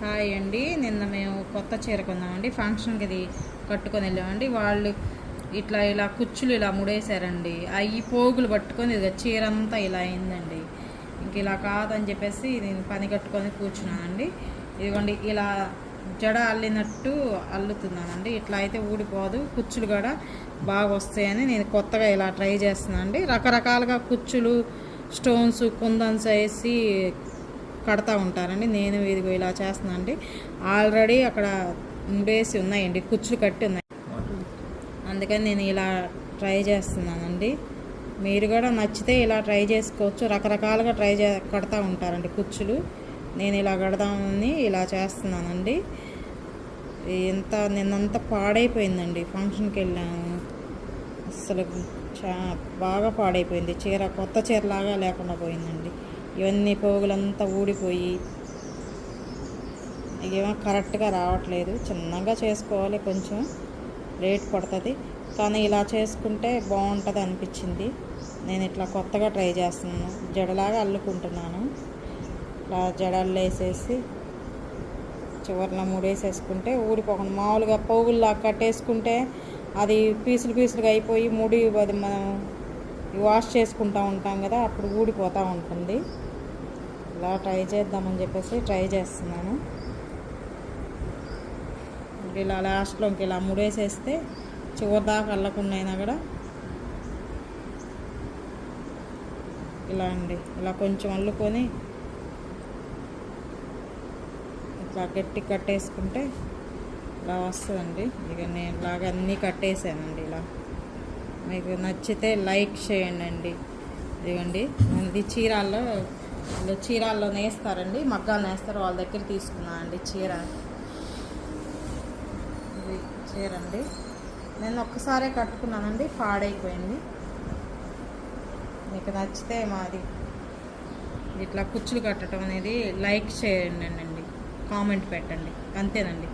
Hi అండి. నిన్న మేము కొత్త చీర కొన్నామండి. ఫంక్షన్కి ఇది కట్టుకొని వెళ్ళామండి. వాళ్ళు ఇలా కుచ్చులు ఇలా ముడేశారండి. అవి పోగులు పట్టుకొని ఇది చీర అంతా ఇలా అయిందండి. ఇంక ఇలా కాదని చెప్పేసి నేను పని కట్టుకొని కూర్చున్నానండి. ఇదిగోండి ఇలా జడ అల్లినట్టు అల్లుతున్నానండి. ఇట్లా అయితే ఊడిపోదు, కుచ్చులు కూడా బాగా వస్తాయని నేను కొత్తగా ఇలా ట్రై చేస్తున్నాను అండి. రకరకాలుగా కుచ్చులు, స్టోన్స్, కుందన్స్ వేసి కడతా ఉంటారండి. నేను ఇదిగో ఇలా చేస్తున్నాను అండి. ఆల్రెడీ అక్కడ ముడేసి ఉన్నాయండి, కుచ్చులు కట్టి ఉన్నాయి. అందుకని నేను ఇలా ట్రై చేస్తున్నానండి. మీరు కూడా నచ్చితే ఇలా ట్రై చేసుకోవచ్చు. రకరకాలుగా కడతా ఉంటారండి కుచ్చులు. నేను ఇలా కడదామని ఇలా చేస్తున్నానండి. నిన్నంతా పాడైపోయిందండి. ఫంక్షన్కి వెళ్ళాము, అసలు బాగా పాడైపోయింది చీర. కొత్త చీరలాగా లేకుండా పోయిందండి. ఇవన్నీ పోగులంతా ఊడిపోయి ఏమో కరెక్ట్గా రావట్లేదు. చిన్నగా చేసుకోవాలి, కొంచెం లేట్ పడుతుంది. కానీ ఇలా చేసుకుంటే బాగుంటుంది అనిపించింది. నేను ఇట్లా కొత్తగా ట్రై చేస్తున్నాను. జడలాగా అల్లుకుంటున్నాను. ఇలా జడలు వేసేసి చివరిన ముడేసేసుకుంటే ఊడిపోకుండా, మామూలుగా పోగుల్లా కట్టేసుకుంటే అది పీసులు పీసులుగా అయిపోయి ముడి అది మనం వాష్ చేసుకుంటూ ఉంటాం కదా, అప్పుడు ఊడిపోతూ ఉంటుంది. ఇలా ట్రై చేద్దామని చెప్పేసి ట్రై చేస్తున్నాను. ఇలా లాస్ట్లోకి ఇలా ముడేసేస్తే చివరి దాకా అల్లకుండా అయినా కూడా ఇలా అండి, ఇలా కొంచెం అల్లుకొని ఇట్లా గట్టి కట్టేసుకుంటే ఇలా వస్తుందండి. ఇక నేను ఇలాగ అన్నీ కట్టేసానండి. ఇలా మీకు నచ్చితే లైక్ చేయండి. ఇదిగండి, ఇది చీరాల్లో నేస్తారండి, మగ్గాలు నేస్తారు, వాళ్ళ దగ్గర తీసుకున్నాను అండి చీర. ఇది చీర అండి. నేను ఒక్కసారే కట్టుకున్నానండి, పాడైపోయింది. మీకు నచ్చితే మాది ఇట్లా కుచ్చులు కట్టడం అనేది లైక్ చేయండి అండి, కామెంట్ పెట్టండి. అంతేనండి.